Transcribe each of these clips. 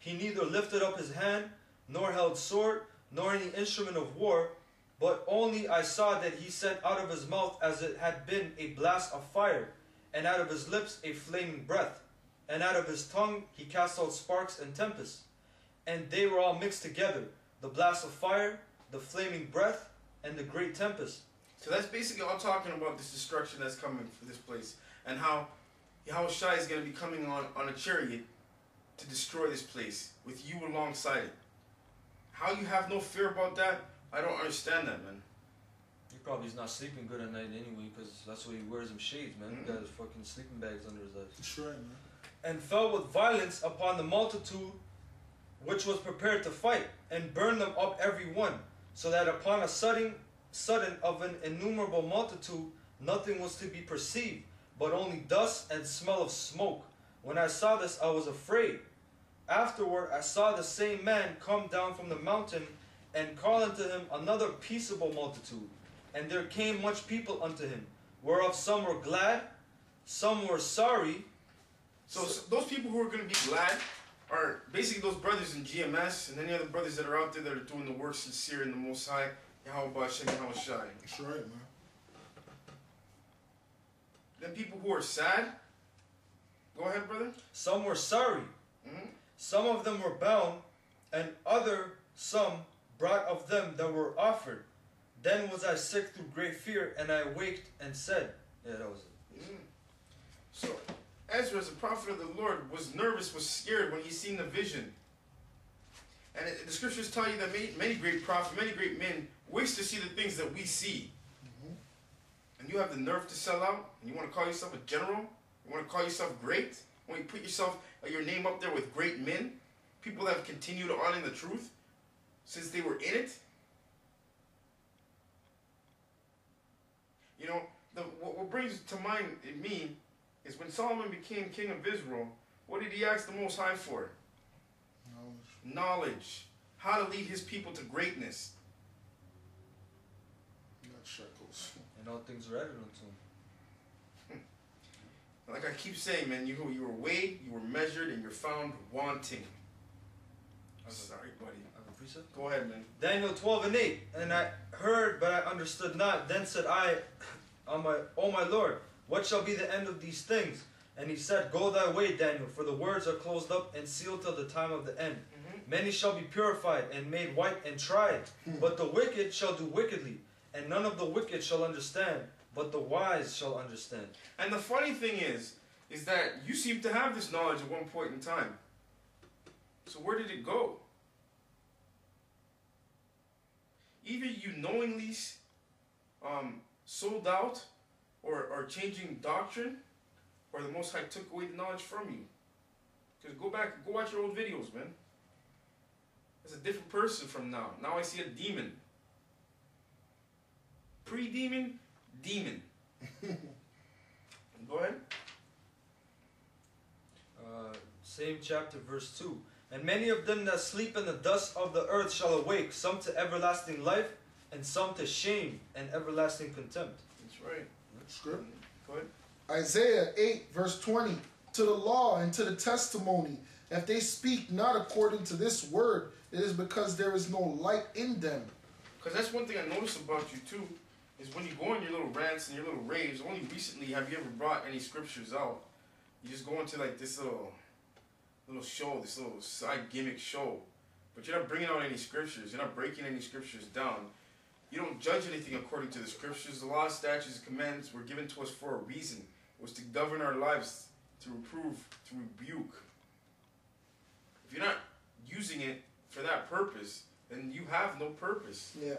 He neither lifted up his hand, nor held sword, nor any instrument of war, but only I saw that he sent out of his mouth as it had been a blast of fire, and out of his lips a flaming breath, and out of his tongue he cast out sparks and tempests. And they were all mixed together, the blast of fire, the flaming breath, and the great tempest. So that's basically all talking about this destruction that's coming for this place, and how Yahushua is going to be coming on a chariot to destroy this place with you alongside it. How you have no fear about that, I don't understand that, man. He probably is not sleeping good at night anyway, because that's why he wears them shades, man. He got his fucking sleeping bags under his eyes. That's right, man. And fell with violence upon the multitude which was prepared to fight, and burned them up every one, so that upon a sudden of an innumerable multitude nothing was to be perceived, but only dust and smell of smoke. When I saw this, I was afraid. Afterward I saw the same man come down from the mountain, and call unto him another peaceable multitude. And there came much people unto him, whereof some were glad, some were sorry. So those people who are going to be glad are basically those brothers in GMS and any other brothers that are out there that are doing the work sincere in the Most High, Yahweh Shem Yahushai. That's right, man. Then people who are sad, go ahead, brother. Some were sorry. Some of them were bound, and some brought of them that were offered. Then was I sick through great fear, and I awaked and said, yeah, that was it. So Ezra, as a prophet of the Lord, was nervous, was scared when he seen the vision. And the scriptures tell you that many great prophets, many great men wish to see the things that we see. And you have the nerve to sell out, and you want to call yourself a general, you want to call yourself great, when you put your name up there with great men, people that have continued on in the truth since they were in it. You know, what brings to mind in me is when Solomon became king of Israel, what did he ask the Most High for? Knowledge. How to lead his people to greatness. Not shekels. And all things are added unto him. Like I keep saying, man, you were weighed, you were measured, and you're found wanting. I'm sorry, buddy. I have a precept? Go ahead, man. Daniel 12:8. And I heard, but I understood not. Then said I, O my Lord, what shall be the end of these things? And he said, Go thy way, Daniel, for the words are closed up and sealed till the time of the end. Many shall be purified and made white and tried. But the wicked shall do wickedly, and none of the wicked shall understand, but the wise shall understand. And the funny thing is that you seem to have this knowledge at one point in time. So where did it go? Either you knowingly sold out or changing doctrine, or the Most High took away the knowledge from you. Because go watch your old videos, man. It's a different person from now. Now I see a demon. Pre-demon, demon. Go ahead. Same chapter, verse 2. And many of them that sleep in the dust of the earth shall awake, some to everlasting life, and some to shame and everlasting contempt. That's right. Script. Go ahead. Isaiah 8, verse 20. To the law and to the testimony, if they speak not according to this word, it is because there is no light in them. Because that's one thing I noticed about you too, is when you go on your little rants and your little raves, only recently have you ever brought any scriptures out. You just go into like this little show, this little side gimmick show. But you're not bringing out any scriptures. You're not breaking any scriptures down. You don't judge anything according to the scriptures. The law, statutes, and commandments were given to us for a reason. It was to govern our lives, to reprove, to rebuke. If you're not using it for that purpose, then you have no purpose. Yeah.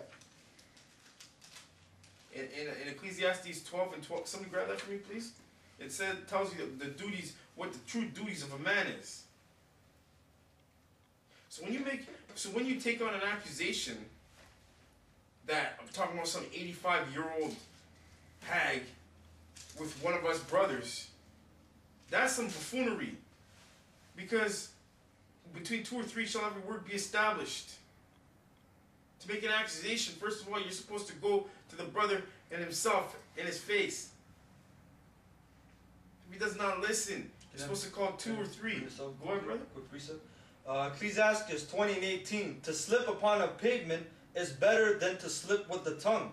In Ecclesiastes 12 and 12, somebody grab that for me, please. It tells you the duties, what the true duties of a man is. So when you take on an accusation that I'm talking about some 85-year-old hag with one of us brothers, that's some buffoonery. Because between 2 or 3 shall every word be established. To make an accusation, first of all, you're supposed to go to the brother and himself in his face. If he does not listen, you're supposed to call 2 or 3. Go ahead, brother. Quick precept. Ecclesiastes 20:18. To slip upon a pavement is better than to slip with the tongue.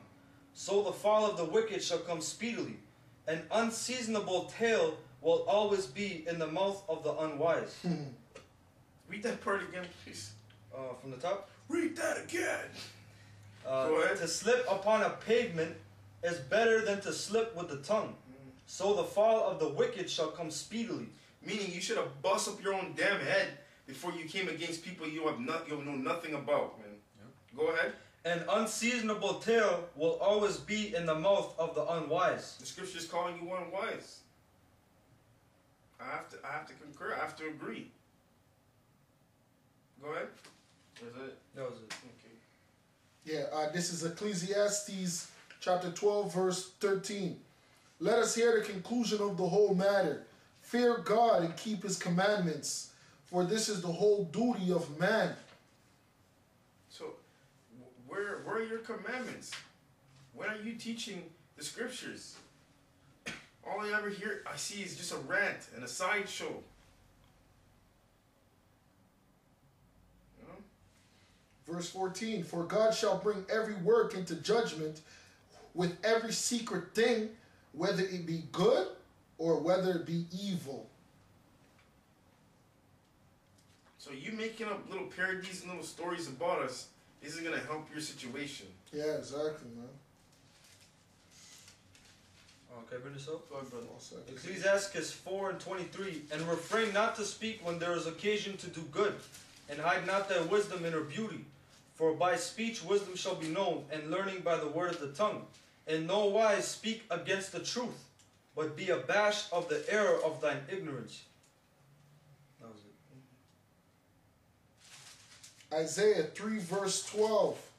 So the fall of the wicked shall come speedily. An unseasonable tale will always be in the mouth of the unwise. Read that part again, please. From the top. Read that again. Go ahead. To slip upon a pavement is better than to slip with the tongue. So the fall of the wicked shall come speedily. Meaning you should have bust up your own damn head before you came against people you know nothing about, man. Yeah. Go ahead. An unseasonable tale will always be in the mouth of the unwise. The scripture is calling you unwise. I have to concur. I have to agree. Go ahead. Is that it? That was it. Okay. Yeah, this is Ecclesiastes chapter 12, verse 13. Let us hear the conclusion of the whole matter. Fear God and keep his commandments, for this is the whole duty of man. So, where are your commandments? When are you teaching the scriptures? All I see is just a rant and a sideshow. You know? Verse 14, for God shall bring every work into judgment with every secret thing, whether it be good or whether it be evil. So you making up little parodies and little stories about us isn't going to help your situation. Yeah, exactly, man. Okay, bring this up. Go ahead, brother. Ecclesiastes 4:23. And refrain not to speak when there is occasion to do good, and hide not thy wisdom in her beauty. For by speech wisdom shall be known, and learning by the word of the tongue. In no wise speak against the truth, but be abashed of the error of thine ignorance. That was it. Isaiah 3, verse 12.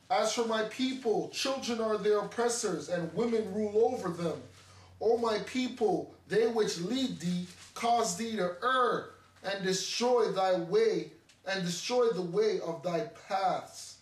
As for my people, children are their oppressors, and women rule over them. O my people, they which lead thee cause thee to err, and destroy thy way, and destroy the way of thy paths.